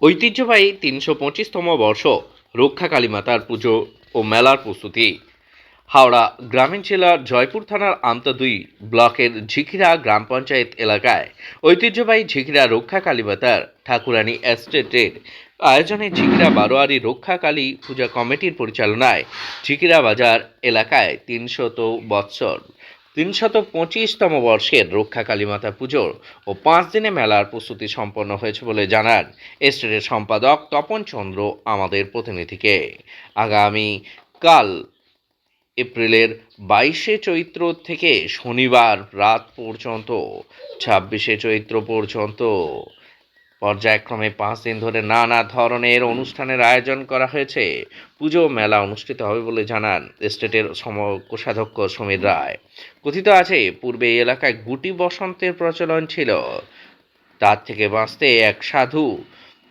ঐতিহ্যবাহী ৩২৫তম বর্ষ রক্ষা কালীমাতার পুজো ও মেলার প্রস্তুতি। হাওড়া গ্রামীণ জেলার জয়পুর থানার আমতা ২ ব্লকের ঝিকিরা গ্রাম পঞ্চায়েত এলাকায় ঐতিহ্যবাহী ঝিকিরা রক্ষা কালীমাতার ঠাকুরানী এস্টেটের আয়োজনে ঝিকিরা বারোয়ারি রক্ষা কালী পূজা কমিটির পরিচালনায় ঝিকিরা বাজার এলাকায় ৩২৫তম বর্ষের রক্ষা কালীমাতা পুজোর ও ৫ দিনে মেলার প্রস্তুতি সম্পন্ন হয়েছে বলে জানান এস্টেটের সম্পাদক তপন চন্দ্র আমাদের প্রতিনিধিকে। আগামী কাল এপ্রিলের ২২শে চৈত্র থেকে শনিবার রাত পর্যন্ত ২৬শে চৈত্র পর্যন্ত পর্যায়ক্রমে ৫ দিন ধরে নানা ধরনের অনুষ্ঠানের আয়োজন করা হয়েছে। পুজো মেলা অনুষ্ঠিত হবে বলে জানান স্টেটের কোষাধ্যক্ষ সমীর রায়। কথিত আছে, পূর্বে এই এলাকায় গুটি বসন্তের প্রচলন ছিল। তার থেকে বাঁচতে এক সাধু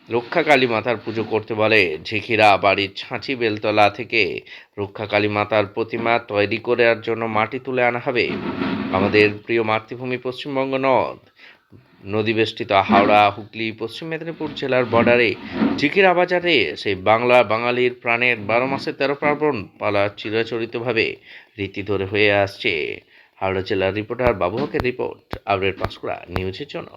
রক্ষাকালী মাতার পুজো করতে বলে। ঝিকিরা বাড়ির ছাঁচি বেলতলা থেকে রক্ষাকালী মাতার প্রতিমা তৈরি করার জন্য মাটি তুলে আনা হবে। আমাদের প্রিয় মাতৃভূমি পশ্চিমবঙ্গ নদী বেষ্টিত হাওড়া হুগলি পশ্চিম মেদিনীপুর জেলার বর্ডারে ঝিকিরা বাজারে সেই বাঙালির প্রাণের ১২ মাসে ১৩ পার্বণ পালা চিরাচরিতভাবে রীতি ধরে হয়ে আসছে। হাওড়া জেলার রিপোর্টার বাবু হকের রিপোর্ট, আপডেট পাঁশকুড়া নিউজের জন্য।